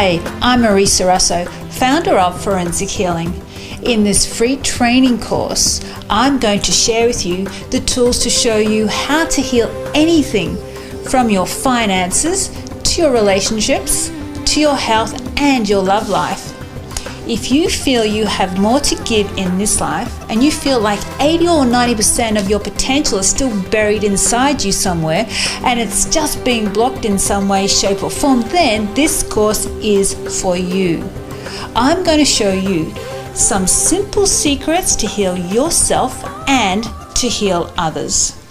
Hi, I'm Marisa Russo, founder of Forensic Healing. In this free training course, I'm going to share with you the tools to show you how to heal anything from your finances to your relationships to your health and your love life. If you feel you have more to give in this life and you feel like 80 or 90% of your potential is still buried inside you somewhere and it's just being blocked in some way, shape or form, then this course is for you. I'm going to show you some simple secrets to heal yourself and to heal others.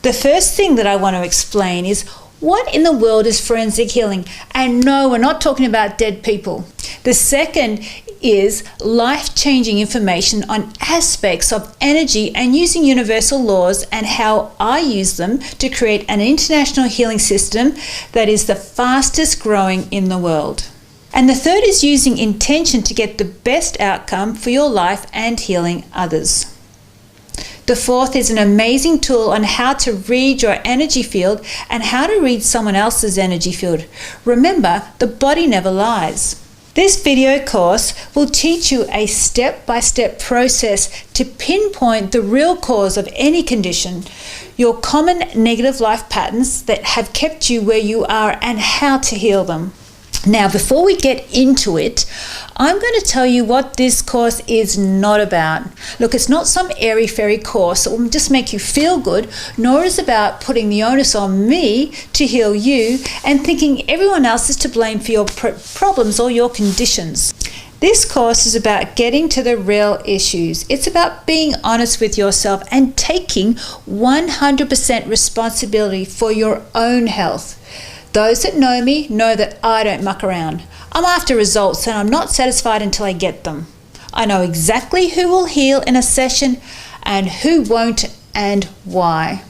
The first thing that I want to explain is what in the world is forensic healing? And no, we're not talking about dead people. The second is life-changing information on aspects of energy and using universal laws and how I use them to create an international healing system that is the fastest growing in the world. And the third is using intention to get the best outcome for your life and healing others. The fourth is an amazing tool on how to read your energy field and how to read someone else's energy field. Remember, the body never lies. This video course will teach you a step-by-step process to pinpoint the real cause of any condition, your common negative life patterns that have kept you where you are, and how to heal them. Now, before we get into it, I'm going to tell you what this course is not about. Look, it's not some airy-fairy course that will just make you feel good, nor is it about putting the onus on me to heal you and thinking everyone else is to blame for your problems or your conditions. This course is about getting to the real issues. It's about being honest with yourself and taking 100% responsibility for your own health. Those that know me know that I don't muck around. I'm after results and I'm not satisfied until I get them. I know exactly who will heal in a session and who won't and why.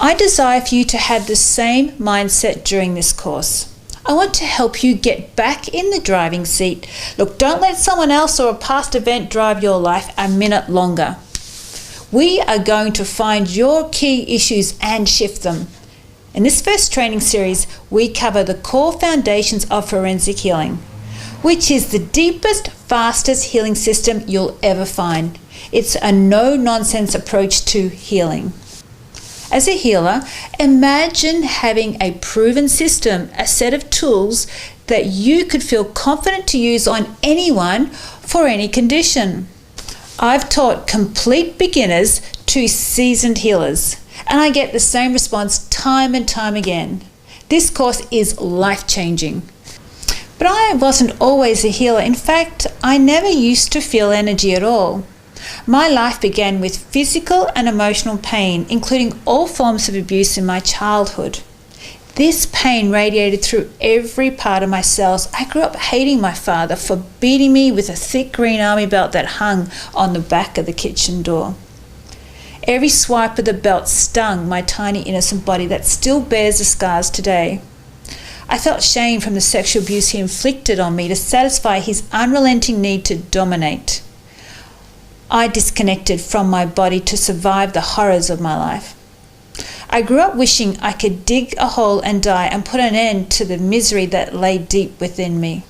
I desire for you to have the same mindset during this course. I want to help you get back in the driving seat. Look, don't let someone else or a past event drive your life a minute longer. We are going to find your key issues and shift them. In this first training series, we cover the core foundations of forensic healing, which is the deepest, fastest healing system you'll ever find. It's a no-nonsense approach to healing. As a healer, imagine having a proven system, a set of tools that you could feel confident to use on anyone for any condition. I've taught complete beginners to seasoned healers, and I get the same response time and time again. This course is life-changing. But I wasn't always a healer. In fact, I never used to feel energy at all. My life began with physical and emotional pain, including all forms of abuse in my childhood. This pain radiated through every part of my cells. I grew up hating my father for beating me with a thick green army belt that hung on the back of the kitchen door. Every swipe of the belt stung my tiny innocent body that still bears the scars today. I felt shame from the sexual abuse he inflicted on me to satisfy his unrelenting need to dominate. I disconnected from my body to survive the horrors of my life. I grew up wishing I could dig a hole and die and put an end to the misery that lay deep within me.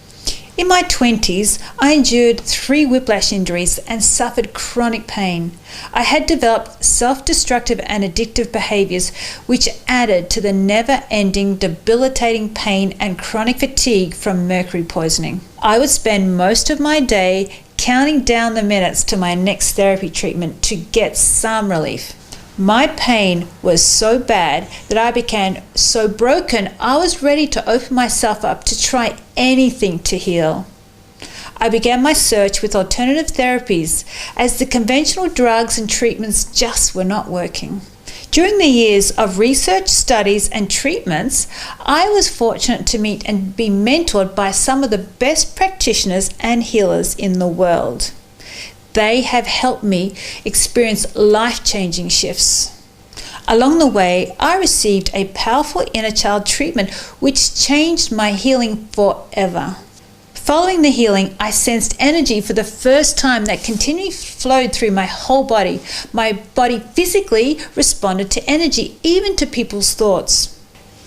In my 20s, I endured 3 whiplash injuries and suffered chronic pain. I had developed self-destructive and addictive behaviors, which added to the never-ending debilitating pain and chronic fatigue from mercury poisoning. I would spend most of my day counting down the minutes to my next therapy treatment to get some relief. My pain was so bad that I became so broken I was ready to open myself up to try anything to heal. I began my search with alternative therapies as the conventional drugs and treatments just were not working. During the years of research, studies and treatments, I was fortunate to meet and be mentored by some of the best practitioners and healers in the world. They have helped me experience life-changing shifts. Along the way, I received a powerful inner child treatment which changed my healing forever. Following the healing, I sensed energy for the first time that continually flowed through my whole body. My body physically responded to energy, even to people's thoughts.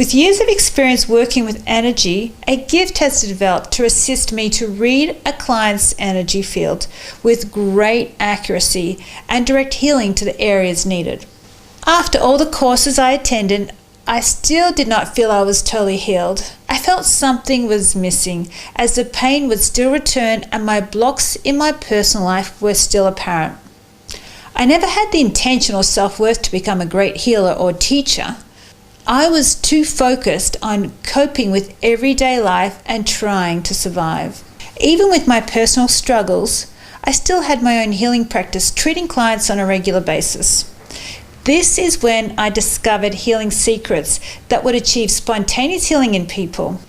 With years of experience working with energy, a gift has developed to assist me to read a client's energy field with great accuracy and direct healing to the areas needed. After all the courses I attended, I still did not feel I was totally healed. I felt something was missing, as the pain would still return and my blocks in my personal life were still apparent. I never had the intention or self-worth to become a great healer or teacher. I was too focused on coping with everyday life and trying to survive. Even with my personal struggles, I still had my own healing practice, treating clients on a regular basis. This is when I discovered healing secrets that would achieve spontaneous healing in people.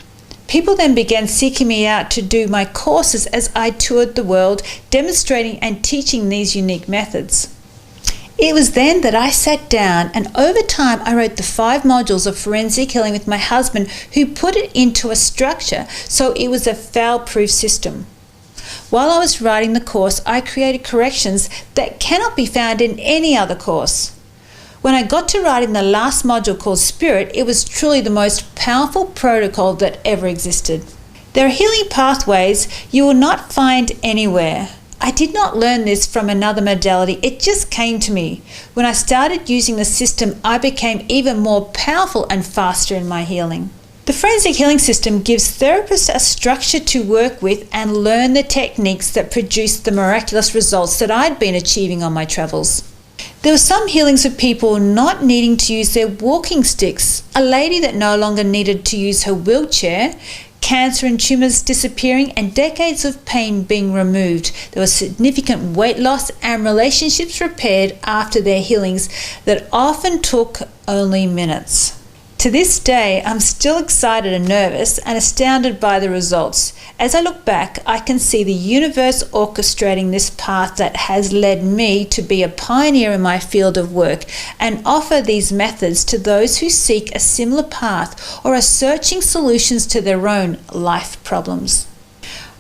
People then began seeking me out to do my courses as I toured the world, demonstrating and teaching these unique methods. It was then that I sat down and over time I wrote the 5 modules of forensic healing with my husband, who put it into a structure so it was a foul-proof system. While I was writing the course, I created corrections that cannot be found in any other course. When I got to writing the last module called Spirit, it was truly the most powerful protocol that ever existed. There are healing pathways you will not find anywhere. I did not learn this from another modality, it just came to me. When I started using the system, I became even more powerful and faster in my healing. The forensic healing system gives therapists a structure to work with and learn the techniques that produce the miraculous results that I'd been achieving on my travels. There were some healings of people not needing to use their walking sticks, a lady that no longer needed to use her wheelchair, cancer and tumours disappearing, and decades of pain being removed. There was significant weight loss and relationships repaired after their healings that often took only minutes. To this day, I'm still excited and nervous and astounded by the results. As I look back, I can see the universe orchestrating this path that has led me to be a pioneer in my field of work and offer these methods to those who seek a similar path or are searching solutions to their own life problems.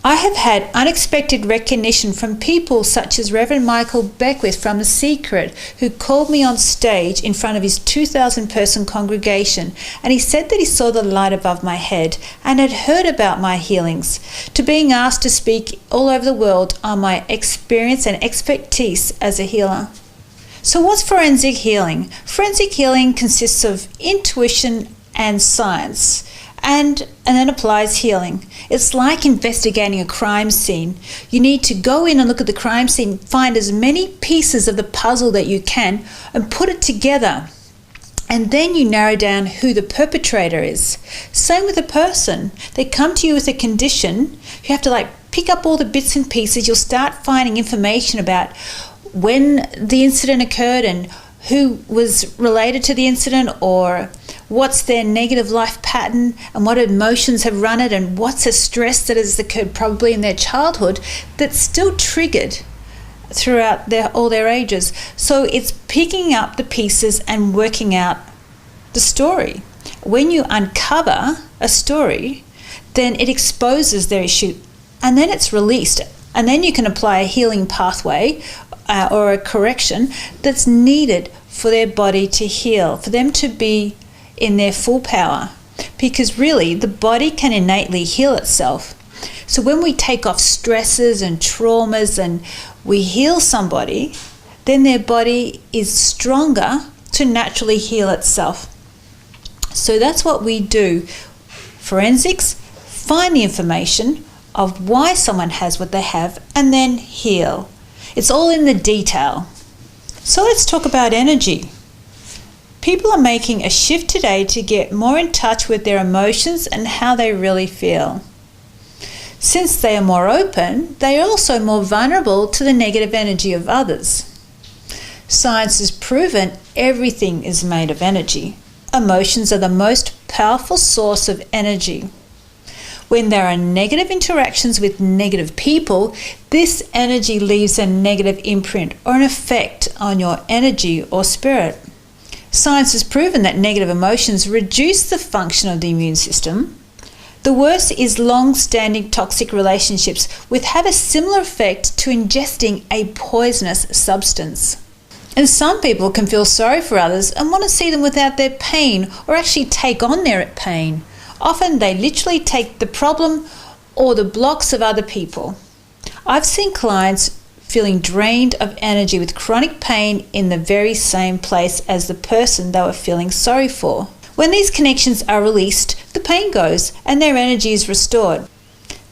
I have had unexpected recognition from people such as Reverend Michael Beckwith from The Secret, who called me on stage in front of his 2,000-person congregation, and he said that he saw the light above my head and had heard about my healings, to being asked to speak all over the world on my experience and expertise as a healer. So what's forensic healing? Forensic healing consists of intuition and science. And then applies healing. It's like investigating a crime scene. You need to go in and look at the crime scene, find as many pieces of the puzzle that you can and put it together. And then you narrow down who the perpetrator is. Same with a person. They come to you with a condition. You have to pick up all the bits and pieces. You'll start finding information about when the incident occurred and who was related to the incident, or what's their negative life pattern and what emotions have run it, and what's a stress that has occurred probably in their childhood that's still triggered throughout all their ages. So it's picking up the pieces and working out the story. When you uncover a story, then it exposes their issue and then it's released. And then you can apply a healing pathway or a correction that's needed for their body to heal, for them to be in their full power. Because really, the body can innately heal itself. So when we take off stresses and traumas and we heal somebody, then their body is stronger to naturally heal itself. So that's what we do. Forensics, find the information of why someone has what they have and then heal. It's all in the detail. So let's talk about energy. People are making a shift today to get more in touch with their emotions and how they really feel. Since they are more open, they are also more vulnerable to the negative energy of others. Science has proven everything is made of energy. Emotions are the most powerful source of energy. When there are negative interactions with negative people, this energy leaves a negative imprint or an effect on your energy or spirit. Science has proven that negative emotions reduce the function of the immune system. The worst is long-standing toxic relationships, which have a similar effect to ingesting a poisonous substance. And some people can feel sorry for others and want to see them without their pain, or actually take on their pain. Often they literally take the problem or the blocks of other people. I've seen clients feeling drained of energy with chronic pain in the very same place as the person they were feeling sorry for. When these connections are released, the pain goes and their energy is restored.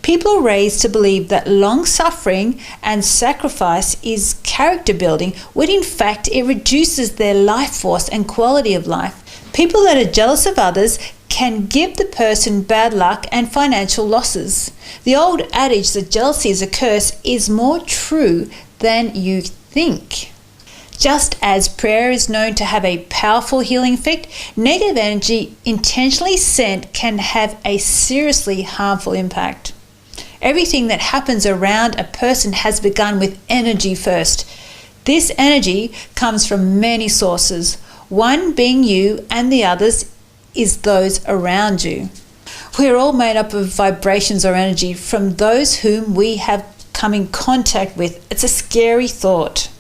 People are raised to believe that long suffering and sacrifice is character building, when in fact it reduces their life force and quality of life. People that are jealous of others can give the person bad luck and financial losses. The old adage that jealousy is a curse is more true than you think. Just as prayer is known to have a powerful healing effect, negative energy intentionally sent can have a seriously harmful impact. Everything that happens around a person has begun with energy first. This energy comes from many sources, one being you and the others is those around you. We are all made up of vibrations or energy from those whom we have come in contact with. It's a scary thought.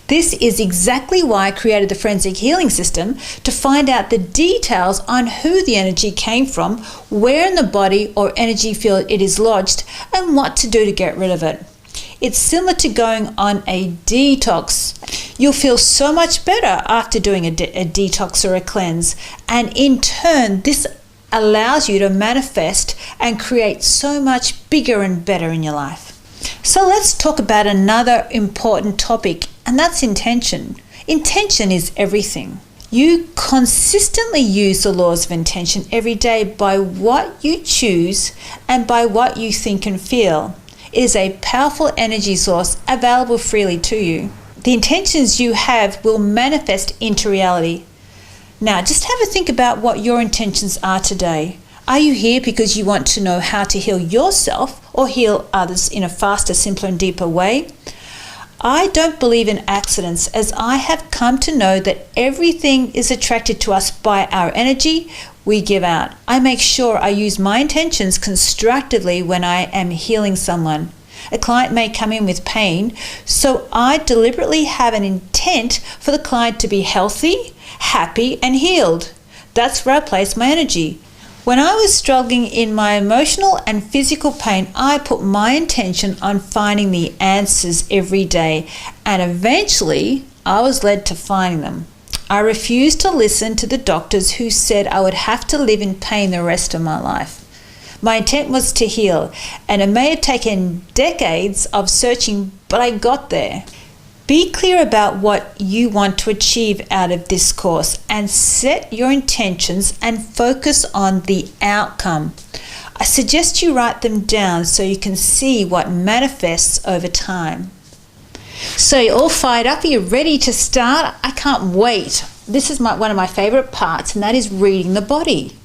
This is exactly why I created the Forensic Healing System, to find out the details on who the energy came from, where in the body or energy field it is lodged, and what to do to get rid of it. It's similar to going on a detox. You'll feel so much better after doing a detox or a cleanse, and in turn this allows you to manifest and create so much bigger and better in your life. So let's talk about another important topic, and that's intention. Intention is everything. You consistently use the laws of intention every day by what you choose and by what you think and feel. It is a powerful energy source available freely to you. The intentions you have will manifest into reality. Now, just have a think about what your intentions are today. Are you here because you want to know how to heal yourself or heal others in a faster, simpler and deeper way? I don't believe in accidents, as I have come to know that everything is attracted to us by our energy we give out. I make sure I use my intentions constructively when I am healing someone. A client may come in with pain, so I deliberately have an intent for the client to be healthy, happy and healed. That's where I place my energy. When I was struggling in my emotional and physical pain, I put my intention on finding the answers every day, and eventually I was led to finding them. I refused to listen to the doctors who said I would have to live in pain the rest of my life. My intent was to heal, and it may have taken decades of searching, but I got there. Be clear about what you want to achieve out of this course and set your intentions and focus on the outcome. I suggest you write them down so you can see what manifests over time. So you're all fired up? Are you ready to start? I can't wait. This is one of my favorite parts, and that is reading the body.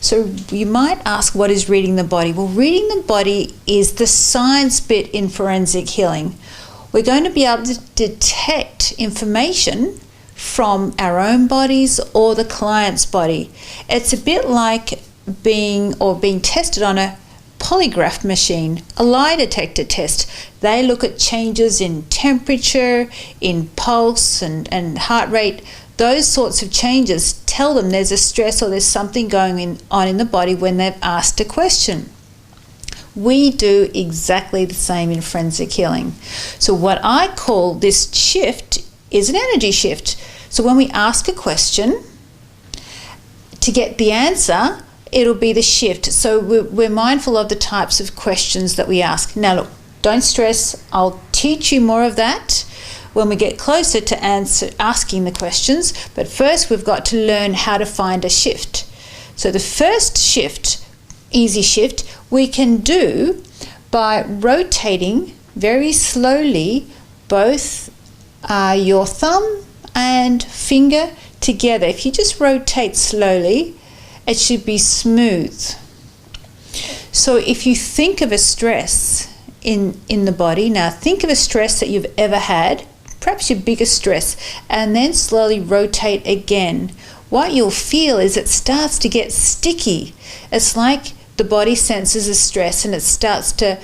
So you might ask, what is reading the body? Well, reading the body is the science bit in forensic healing. We're going to be able to detect information from our own bodies or the client's body. It's a bit like being tested on a polygraph machine, a lie detector test. They look at changes in temperature, in pulse and heart rate. Those sorts of changes tell them there's a stress or there's something going on in the body when they've asked a question. We do exactly the same in forensic healing. So what I call this shift is an energy shift. So when we ask a question, to get the answer, it'll be the shift. So we're mindful of the types of questions that we ask. Now look, don't stress. I'll teach you more of that when we get closer to asking the questions. But first we've got to learn how to find a shift. So the first shift, easy shift, we can do by rotating very slowly both your thumb and finger together. If you just rotate slowly, it should be smooth. So if you think of a stress in the body, now think of a stress that you've ever had, perhaps your biggest stress, and then slowly rotate again. What you'll feel is it starts to get sticky. It's like the body senses a stress and it starts to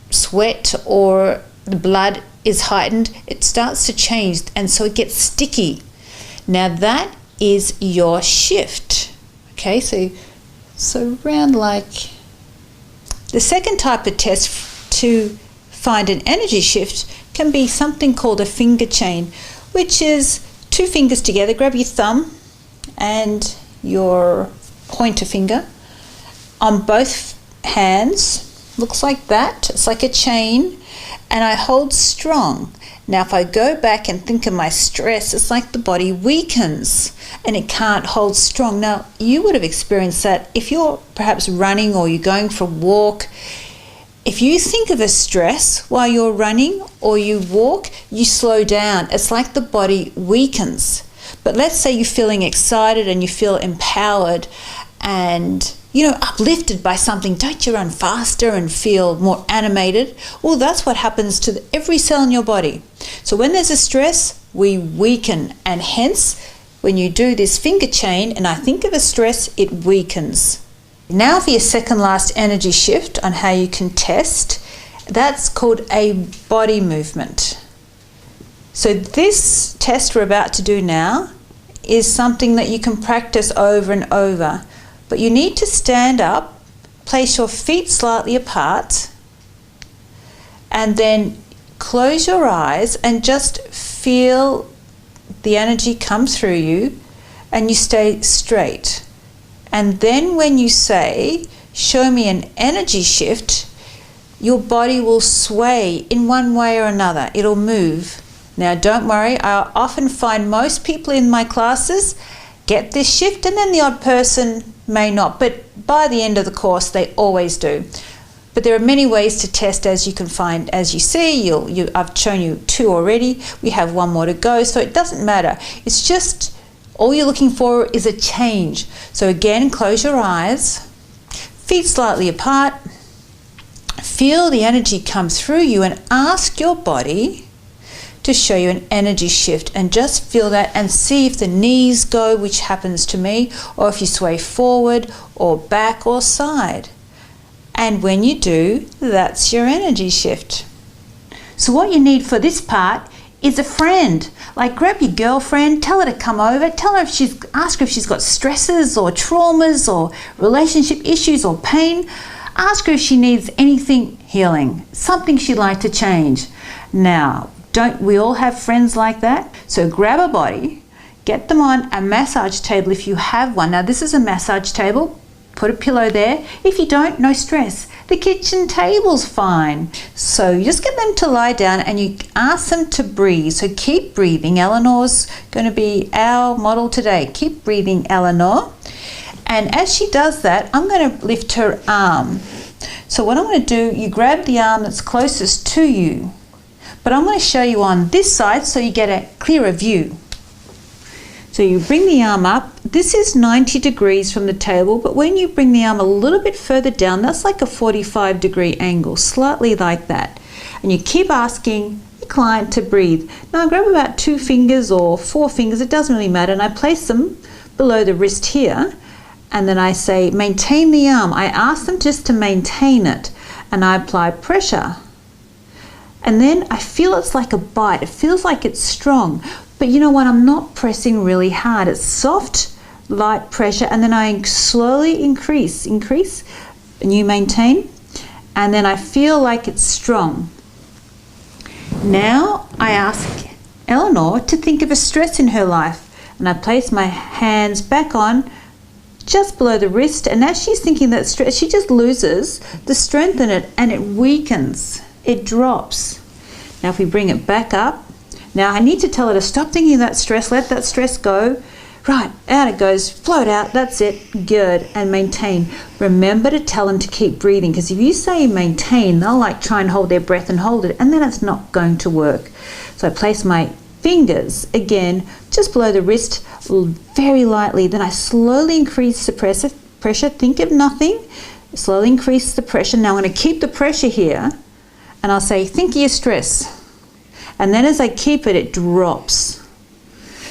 sweat or the blood is heightened, it starts to change, and so it gets sticky. Now that is your shift. Okay, so round like. The second type of test to find an energy shift can be something called a finger chain, which is 2 fingers together. Grab your thumb and your pointer finger on both hands. Looks like that. It's like a chain, and I hold strong. Now if I go back and think of my stress, it's like the body weakens and it can't hold strong. Now you would have experienced that if you're perhaps running or you're going for a walk. If you think of a stress while you're running or you walk, you slow down. It's like the body weakens. But let's say you're feeling excited and you feel empowered and uplifted by something. Don't you run faster and feel more animated? Well, that's what happens to every cell in your body. So when there's a stress, we weaken, and hence when you do this finger chain and I think of a stress, it weakens. Now for your second last energy shift on how you can test, that's called a body movement. So this test we're about to do now is something that you can practice over and over. But you need to stand up, place your feet slightly apart, and then close your eyes and just feel the energy come through you, and you stay straight. And then when you say, show me an energy shift, your body will sway in one way or another. It'll move. Now don't worry, I often find most people in my classes get this shift, and then the odd person may not, but by the end of the course they always do. But there are many ways to test, as you can find. As you see, I've shown you 2 already. We have 1 more to go, so it doesn't matter. It's just all you're looking for is a change. So again, close your eyes, feet slightly apart, feel the energy come through you, and ask your body to show you an energy shift, and just feel that and see if the knees go, which happens to me, or if you sway forward or back or side. And when you do, that's your energy shift. So what you need for this part is a friend. Like grab your girlfriend, tell her to come over, ask her if she's got stresses or traumas or relationship issues or pain. Ask her if she needs anything healing, something she'd like to change. Now, don't we all have friends like that? So grab a body, get them on a massage table if you have one. Now this is a massage table. Put a pillow there. If you don't, no stress. The kitchen table's fine. So you just get them to lie down and you ask them to breathe. So keep breathing. Eleanor's going to be our model today. Keep breathing, Eleanor. And as she does that, I'm going to lift her arm. So what I'm going to do, you grab the arm that's closest to you. But I'm going to show you on this side so you get a clearer view. So you bring the arm up. This is 90 degrees from the table, but when you bring the arm a little bit further down, that's like a 45-degree angle, slightly like that. And you keep asking the client to breathe. Now I grab about 2 fingers or 4 fingers, it doesn't really matter, and I place them below the wrist here, and then I say maintain the arm. I ask them just to maintain it, and I apply pressure. And then I feel it's like a bite. It feels like it's strong. But you know what? I'm not pressing really hard. It's soft, light pressure. And then I slowly increase, and you maintain. And then I feel like it's strong. Now I ask Eleanor to think of a stress in her life. And I place my hands back on just below the wrist. And as she's thinking that stress, she just loses the strength in it and it weakens. It drops. Now if we bring it back up, now I need to tell her to stop thinking of that stress, let that stress go. Right, out it goes, float out, that's it, good, and maintain. Remember to tell them to keep breathing, because if you say maintain, they'll like try and hold their breath and hold it, and then it's not going to work. So I place my fingers, again, just below the wrist, very lightly, then I slowly increase the pressure, think of nothing, slowly increase the pressure. Now I'm going to keep the pressure here, and I'll say, think of your stress. And then as I keep it, it drops.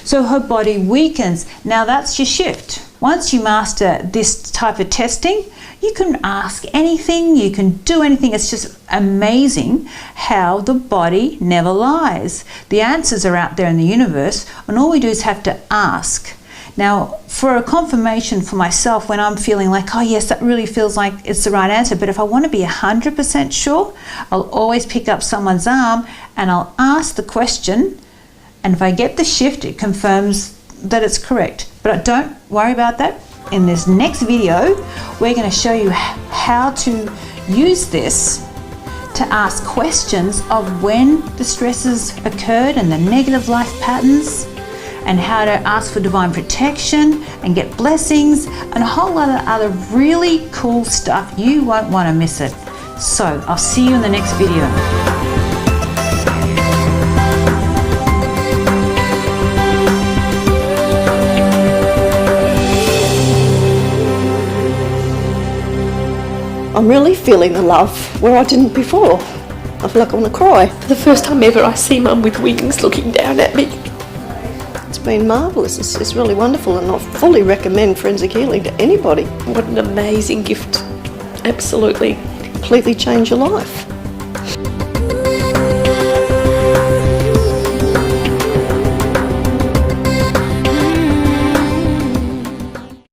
So her body weakens. Now that's your shift. Once you master this type of testing, You can ask anything, you can do anything. It's just amazing how the body never lies. The answers are out there in the universe, and all we do is have to ask. Now, for a confirmation for myself, when I'm feeling like, oh yes, that really feels like it's the right answer, but if I want to be 100% sure, I'll always pick up someone's arm and I'll ask the question, and if I get the shift, it confirms that it's correct. But don't worry about that. In this next video, we're going to show you how to use this to ask questions of when the stresses occurred and the negative life patterns, and how to ask for divine protection and get blessings, and a whole lot of other really cool stuff. You won't want to miss it. So I'll see you in the next video. I'm really feeling the love where I didn't before. I feel like I want to cry. For the first time ever, I see Mum with wings looking down at me. It's been marvellous. It's really wonderful, and I fully recommend Forensic Healing to anybody. What an amazing gift. Absolutely. Completely change your life.